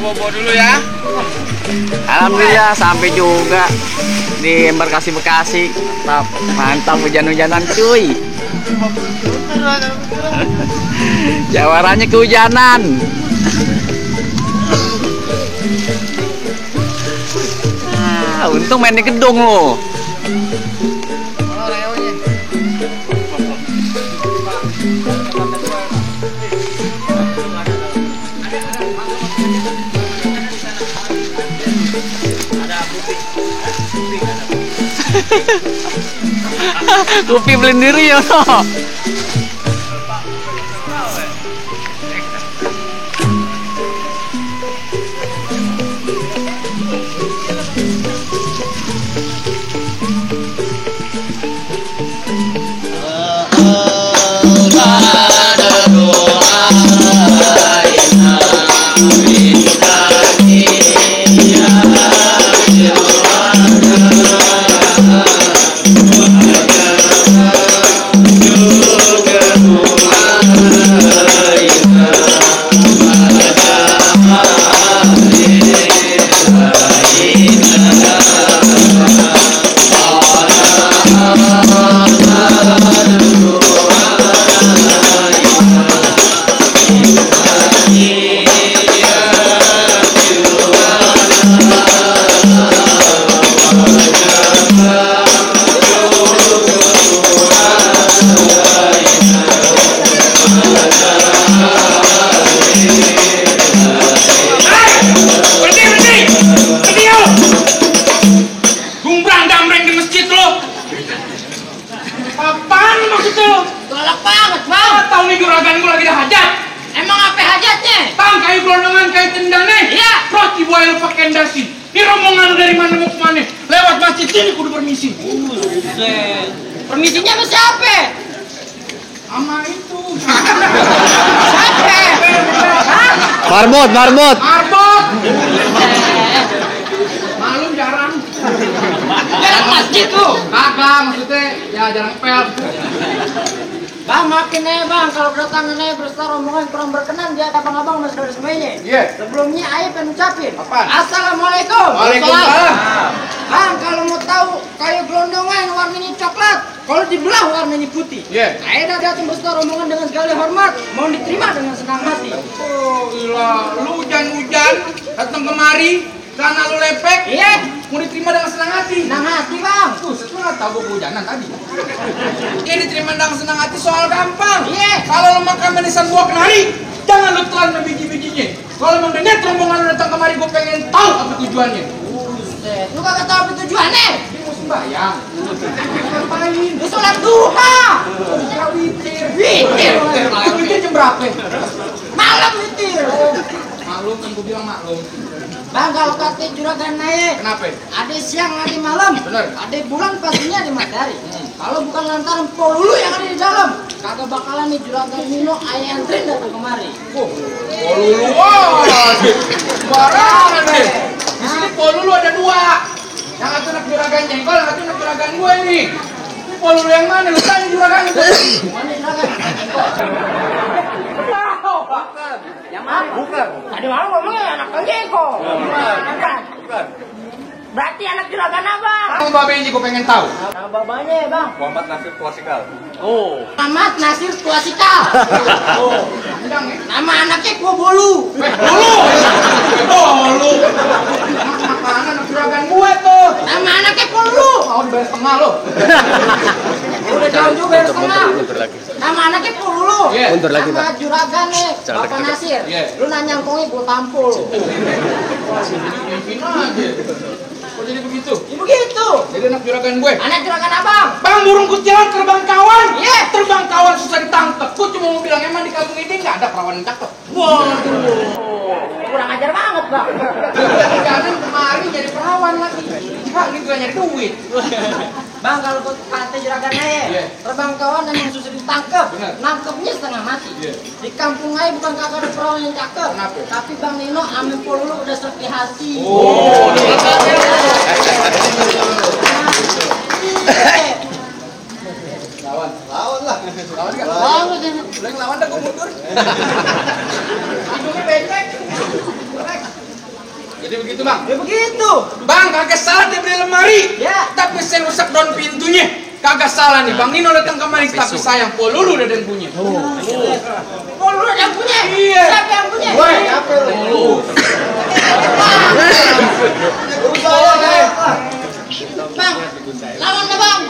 bobo dulu ya. Alhamdulillah sampai juga di embarkasi Bekasi. Mantap hujan-hujanan cuy. Jawarannya kehujanan. Untung main di gedung lo. Kopi belendiri ya no. Apaan maksud lu? Galak banget, Bang. Tahu nih juragan gua lagi ada hajat. Emang apa hajatnya? Tang kayu gelondongan kayu tendane. Iya. Terus dibawa lu pakai dasi. Ini rombongan lu dari mana mau ke mana? Lewat masjid sini kudu permisi. Buset. Permisinya sama siapa? Sama itu. Siapa? Hah? Marbot. Marbot. Malum jarang. Jarang masjid lu. Kagak maksudnya ya jarang pel. Bang, maafin aja Bang, kalau kedatangan aja berserta rombongan kurang berkenan di hadapan abang dan saudara semuanya. Iya. Sebelumnya aja pengen ucapin. Apaan? Assalamualaikum. Waalaikumsalam. Bang, kalau mau tahu kayu gelondongan warnanya coklat, kalau dibelah warnanya putih. Iya. Saya udah datang berserta rombongan dengan segala hormat, mau diterima dengan senang hati. Oh gila, lu hujan-hujan datang kemari, karena lu lepek. Iya. Mau diterima dengan senang hati. Senang hati Bang. Buset, lu nggak tahu gua kehujanan tadi. Dia diterima dengan senang hati soal gampang. Iya. Kalau lu makan manisan buah kenari, jangan lu telan biji-bijinya. Kalau emang niat rombongan lu datang kemari, gua pengen tahu apa tujuannya. Buset, lu kagak tahu apa tujuannya? Dia mau sembahyang. Ngapain? Lu sholat duha. Mau witir. Witir. Witir jam berapa? Malam witir. Maklum, kan gua bilang maklum. Bang, kalau kata juragan naik, Kenapa? ada siang, ada malam, Bener. ada bulan pastinya ada matahari. Kalau bukan lantaran polulu yang ada di dalam, kagak bakalan nih juragan Nino ayah antrin datang kemari. Polulu, barangan deh. Di sini polulu ada dua. Yang satu anak juragan jengkol, yang satu anak juragan gue ini. Ini polulu yang mana? Lu tanya juragan itu. Mana juragan? Yang mana? Bukan. Tadi malam ngomongnya anak Jeko. Bukan. Berarti anak juragan abang. Kamu babe ini gue pengen tahu. Nama babanya ya bang? Muhammad Nasir Tuasikal. Muhammad Nasir Tuasikal. Panjang ya? Nama anaknya Kuobolu. Bolu. Makanan anak juragan gue tuh. Nama anaknya Polu. Mau dibayar setengah lo. Udah jauh juga dari setengah. Nama anaknya Polu. Iya. Mundur lagi, Nama Pak. juragan nih, Bapak Nasir. Iya. Lu nanya ngkongnya gue tampul. Mungkin aja. Kok jadi begitu? Ya begitu. Jadi anak juragan gue. Anak juragan abang. Bang, burung kutilan terbang kawan. Iya. Terbang kawan susah ditangkap. Gue cuma mau bilang emang di kampung ini nggak ada perawan yang cakep. Waduh. Kurang ajar banget bang. Jangan kemari jadi perawan lagi. Pak, ini gak nyari duit. Bang, kalau kata juragan aja, Iya. terbang kawan emang susah ditangkap. Benar. Nangkepnya setengah mati. Iya. Di kampung aja bukan kagak ada perawan yang cakep. Kenapa? Tapi Bang Nino amin Polu udah serti hati. Oh, lawan. Lawan lah. Lawan nggak? Lawan. Udah ngelawan dah gue mundur. Hidungnya becek. Jadi begitu bang. Ya begitu. Bang, kagak salah dia beli lemari. Ya. Tapi saya rusak daun pintunya. Kagak salah nih. Bang Nino datang kemari, tapi sayang Polulu udah yang punya. Polulu yang punya? Iya. Siapa yang punya? Woi, apa lu? Bang, lawan deh bang.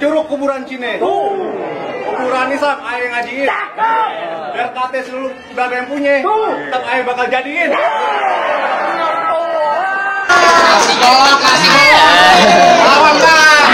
Curug kuburan Cine. Kuburan Islam ayah ngajiin. Biar kate seluruh udah ada yang punya. Tetap ayah bakal jadiin. Kasih golok, kasih golok. Lawan bang.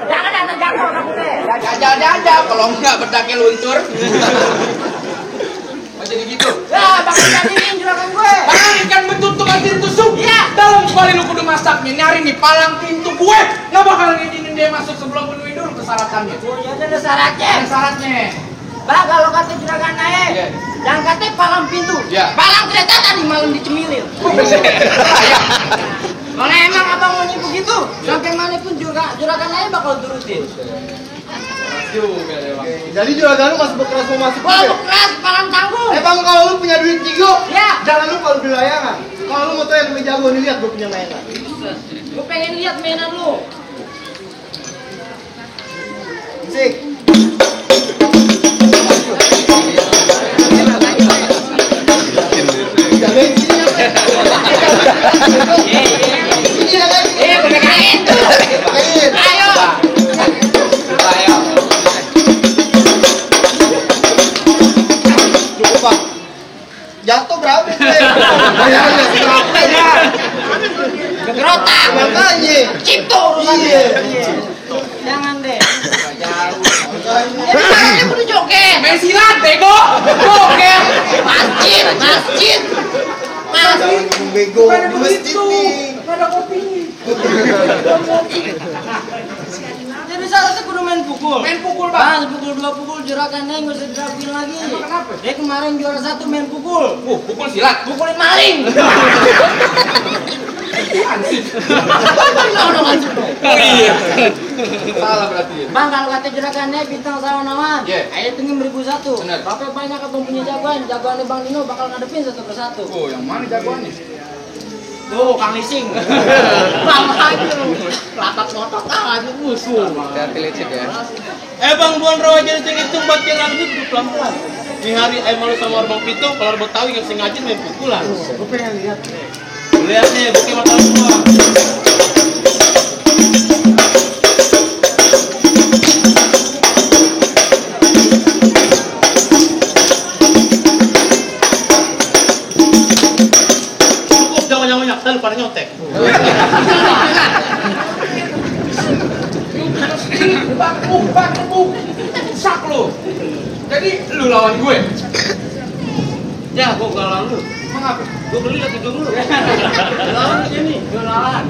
Jangan datang jatuh kamu deh. Jajal, kalau enggak bedaknya luntur. Jadi gitu. Ya, bakal jadiin juragan gue. Bang, ikan betutuk anti tusuk. Iya. Dalam kali lu kudu masaknya. Nyari nih palang pintu gue. Nggak bakal ngizinin dia masuk sebelum penuhi dulu persyaratannya. Oh, ya ada syaratnya. Ada syaratnya. Bang, kalau kata juragan naik, Iya. yang kata palang pintu. Iya. Palang kereta tadi malam dicemilin. Kalau emang abang mau nyebut gitu, sampai mana pun juragan naik bakal turutin. Jadi juragan lu masih berkeras mau masuk Kalau bekeras, palang tanggung. Bang, kalau lu punya duit tigo, Ya. jangan lupa lu beli layangan. Kalau lu mau tau yang lebih jago nih, lihat gue punya mainan. Gue pengen lihat mainan lu. Sik. Gue pegangin tuh. Ayo. Cukup Pak. Jatuh berapa sih? Gerotak. Makanya. Cipto urusannya. Jangan deh. Ini kudu joget. Main silat, bego. Joget. Masjid. Bego di masjid nih. Ada kopi. Jadi syaratnya kudu main pukul. Main pukul, Bang. Pukul 2 pukul juragannya nggak usah diraguin lagi. Emang kenapa? Dia kemarin juara 1 main pukul. Pukul silat. Pukulin maling. Oh iya. Salah berarti. Bang, kalau kata juragannya bintang sawan-sawan, ayo tengin 1001. Bener. Tapi banyak abang punya jagoannya Bang Nino bakal ngadepin satu persatu. Oh, yang mana jagoannya? Tuh, Kang Lising. Bang aja lu. Latak motok aja musuh. Hati-hati lecet ya. Bang Buan Rawa jadi itu buat yang lanjut pelan-pelan. Di hari malu sama orang Pitung, kalau orang Betawi yang sengaja main pukulan. Gue pengen lihat. Lihat nih, bukti mata semua. Cukup jangan banyak, dan pada nyontek. Bak, sak lu. Jadi lu lawan gue. Ya, gua gak lawan lu. Mengapa? Gua beli lagi dulu. Lawan di sini. Jualan.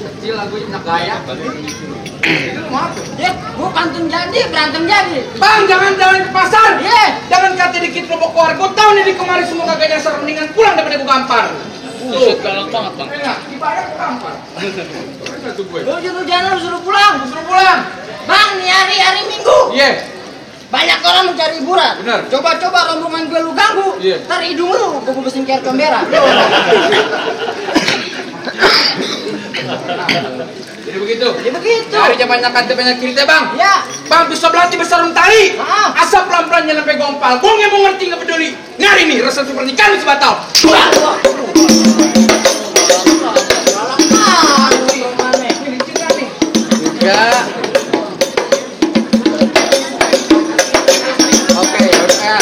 Kecil lagu enak gaya. Itu lu mau apa? Ya, gua pantun jadi, berantem jadi. Bang, jangan jalan ke pasar. Ye. Jangan kata dikit lu mau keluar. Gua tahu nih di kemarin semua kagak nyasar, mendingan pulang daripada gua gampar. Buset, galak banget, Bang. Enak, dibayar gua gampar. Bener tuh gue. Lu hujan-hujanan lu suruh pulang. Suruh pulang. Bang, nih hari Minggu. Iya. Banyak orang mencari hiburan. Benar. Coba-coba rombongan gue lu ganggu. Iya. Ntar hidung lu gue besin kayak comberan. Jadi begitu. Jadi begitu. Cari banyak kante banyak cerita, Bang. Ya. Bang, bisa belati besar tali. Asap pelan-pelan jangan sampai gompal. Gua nggak mau ngerti nggak peduli. Ngari nih resepsi pernikahan lu sebatal. Enggak. Oke, udah.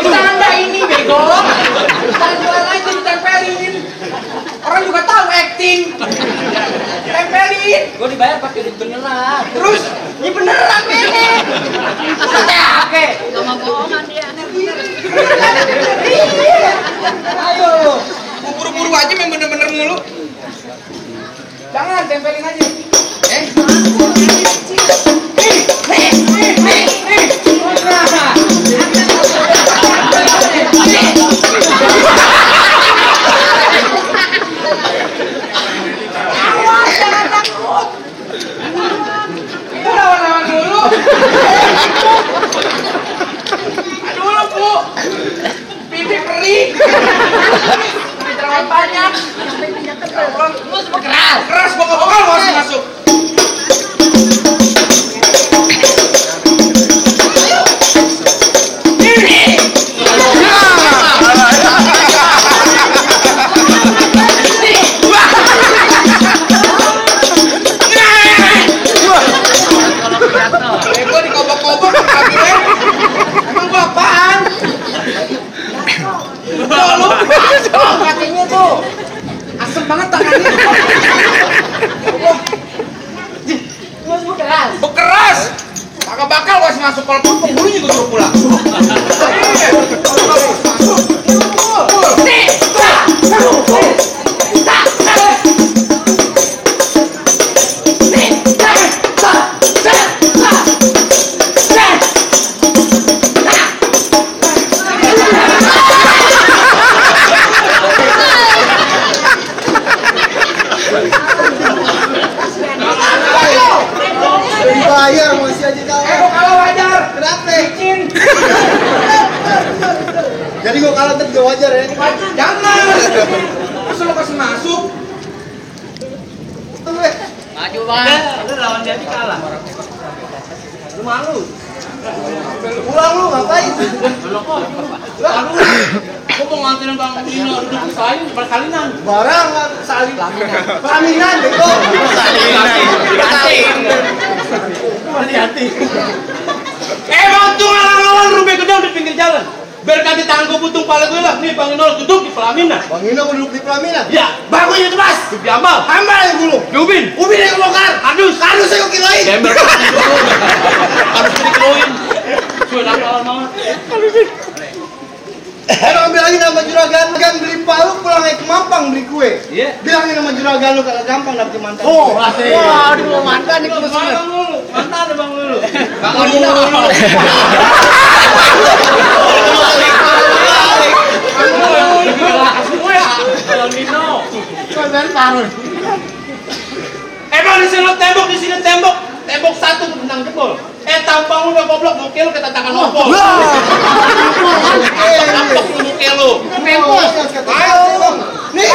Bercanda ini bego. Tangan aja ditempelin. Orang juga tahu acting. Tempelin. Gue dibayar pakai duit beneran. Terus Ini beneran ini. Oke. Sama bohongan dia. Ayo lu. buru-buru aja main bener-bener mulu. Jangan tempelin aja. masuk kalau pun penghulunya juga suruh pulang. Dibayar masih aja kalah. Kok kalah wajar? Kenapa? Licin. Jadi gua kalah tapi gak wajar ya. Jangan. Masa lo kasih masuk? Maju bang. Lu lawan jadi kalah. Lu malu. Pulang lu ngapain? Gua mau nganterin Bang Dino duduk di saling berkalinan. Barang saling pelaminan bego. Hati-hati. Bantu lawan rubek gedang di pinggir jalan. Biar kaki tangan gue putung pala gue lah. Nih Bang Inol duduk di pelaminan. Bang Ino mau duduk di pelaminan. Ya, Bagunya itu mas. duduk di ambal. Hamba yang gulung. Diubin. Ubin yang kebongkar. Kardus. Kardus yang gua kiloin. Gembel. Harus dikeluarin. Sudah nakalan banget. Emang bilangin sama juragan kan beli palu pulang ke Mampang beli kue. Iya. Bilangin sama juragan lu kagak gampang dapet mantan. Oh, asik. Wah, aduh mantan nih terus. Bang Lulu. Mantan ada Bang Lulu. Bang Lulu. Emang di sini tembok, tembok satu benang jebol. Tampang udah goblok, mau kilo kita tangan ompol. Tampok lu mau kilo. Ayo. Nih.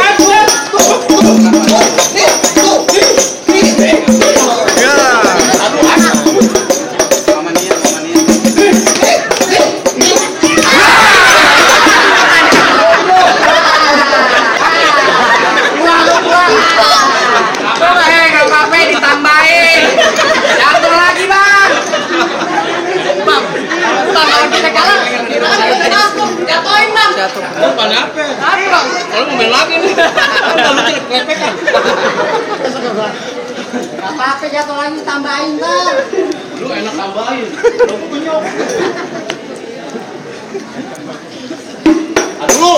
Nggak apa-apa ditambahin. Jatuh lagi bang. Bang, kalau kita kalah, kita masuk, jatuhin bang. Bukan apa? Kalau mau main lagi nih. Udah lu jelek kelepekan. Gak apa-apa jatuh lagi, tambahin bang. Lu enak tambahin. Lu penyok. Aduh lu.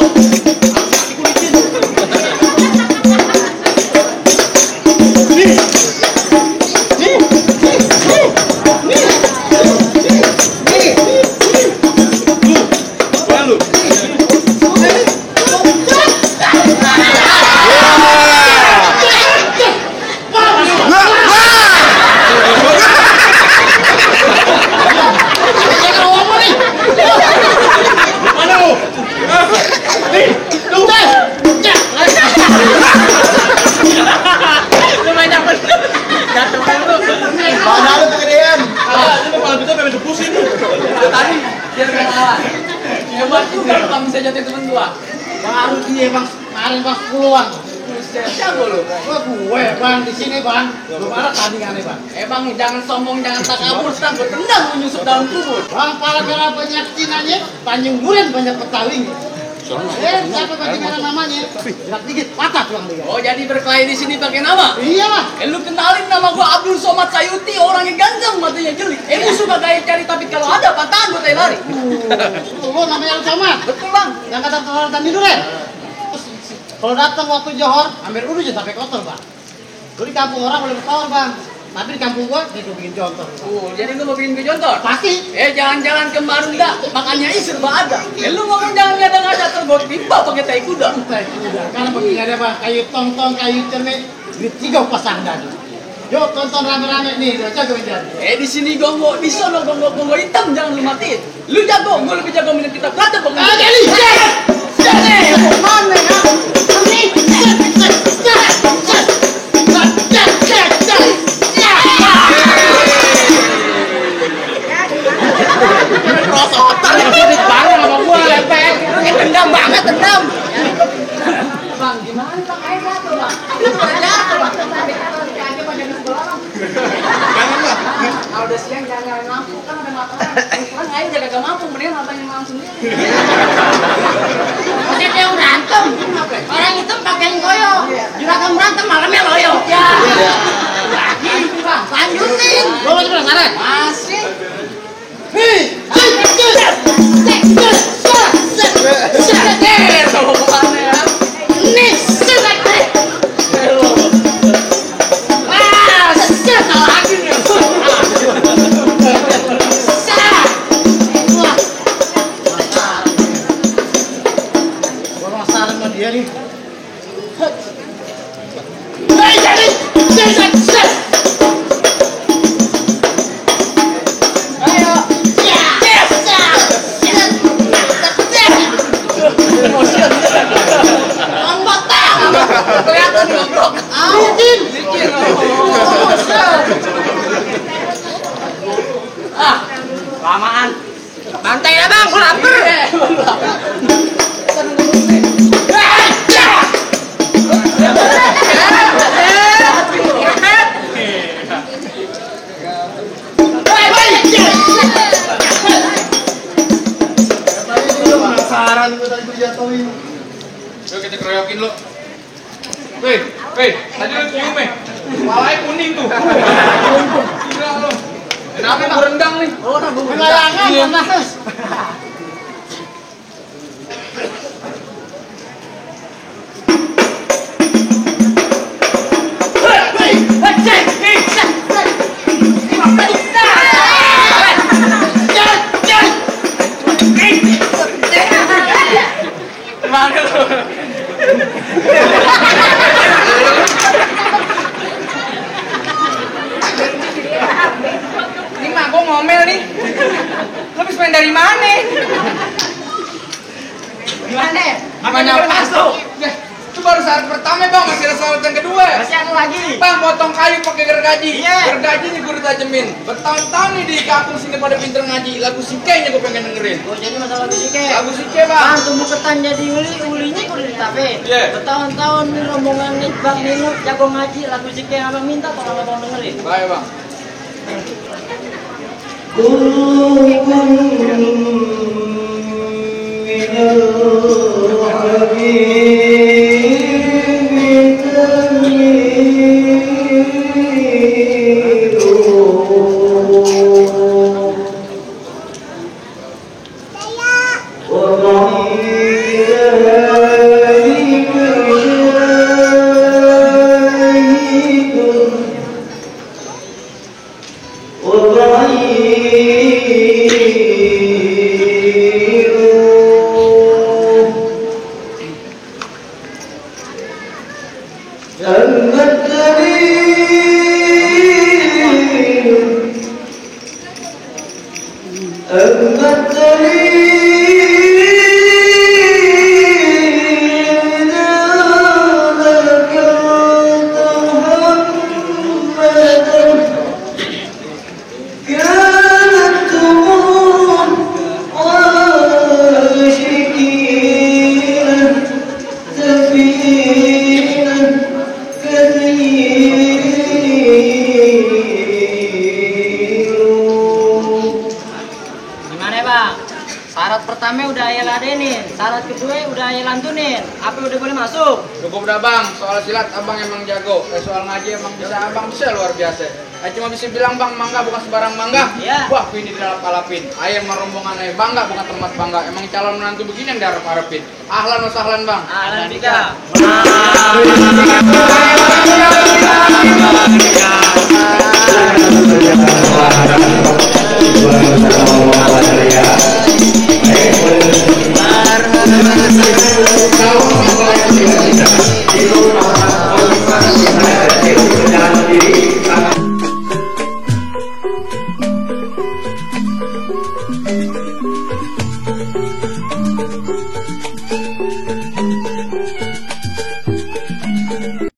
Padahal lu kegedean. Ini malah kita pengen debusin. Tadi dia pengen kalah. Hebat juga lu kamu bisa jatuh temen gua. Baru dia bang, kemarin pas 10-an. Siapa lu? Gua gue bang di sini bang. Belum ada tandingannya bang. Bang jangan sombong, jangan takabur, ntar gua tendang lu nyusup dalam kubur. Bang para banyak Cinanya, Tanjung Duren banyak Betawinya. Siapa bagaimana namanya? Gerak dikit, patah tulang dia. Oh jadi berkelahi di sini pakai nama? Iya lah. Lu kenalin nama gua Abdul Somad Sayuti, orangnya ganteng, matanya jeli. Musuh kagak cari, tapi kalau ada patahan gua lari. Lu namanya Somad. Betul bang. Yang kata orang Tanjung Duren. Kalau datang waktu Johor, ambil dulu aja sampai kotor bang. Lu di kampung orang boleh bertawar bang. Tapi di kampung gua, dia bikin contoh. Jadi lu mau bikin gue contoh? Pasti. Jangan-jangan ke Marunda, makannya serba ada. Lu ngomong jangan ngada-ngada terbuat timba pakai tai kuda. Karena begini ada bang, kayu tong-tong, kayu cermin, di 3 pasang dadu. Yuk tonton rame-rame nih, udah jago jadi. Di sini gongo, di sana gongo hitam, jangan lu matiin. Lu jago, gue lebih jago minum kita berantem pokoknya. Jadi, mana ya? Tendam banget, tendam. Bang, gimana bang? Ayo jatuh bang. Jatuh bang. Aja pada di sebelah bang. Jangan lah. Kalau udah siang jangan nyalain lampu kan ada mataran. Kurang aja jaga gak mampu, mendingan matanya langsung sendiri. Maksudnya yang berantem. Orang itu pakai goyo. Juragan berantem malamnya loyo. Ya. Lagi bang. Lanjutin. Lo masih penasaran? Masih. Kelamaan. Bantai ya bang, gue lapar. Penasaran gue tadi gue jatuhin. Yuk kita keroyokin lo. Weh, tadi lo cium kepalanya kuning tuh. Gila lo. Kenapa gue rendang nih? Oh, udah bumbu layangan, panas. Ini mah gue ngomel nih. Lo habis main dari mana? Gimana? Gimana pas lo? Ya, itu baru saat pertama bang, masih ada saat yang kedua. Masih anu lagi. Bang, potong kayu pakai gergaji. Iya. Gergaji nih gue ditajemin. Bertahun-tahun nih di kampung sini pada pinter ngaji. Lagu Sikenya gue pengen dengerin. Oh, jadi masalah fisike. Lagu Sike bang. Bang, tumbuh ketan jadi ulinya kudu ditapet. Iya. Bertahun-tahun nih rombongan nih bang minum jago ngaji lagu sike yang abang minta tolong abang dengerin. Baik bang. Gimana bang? Syarat pertama udah ayah ladenin, syarat kedua udah ayah lantunin. Apa udah boleh masuk? Cukup dah bang, soal silat abang emang jago. Soal ngaji emang bisa luar biasa. Cuma bisa bilang bang, mangga bukan sebarang mangga. Iya. Wah, ini dilap-lapin. Ayah merombongan ayah bangga bukan tempat bangga. Emang calon menantu begini yang diharap-harapin. Ahlan wa sahlan bang. Ahlan bika.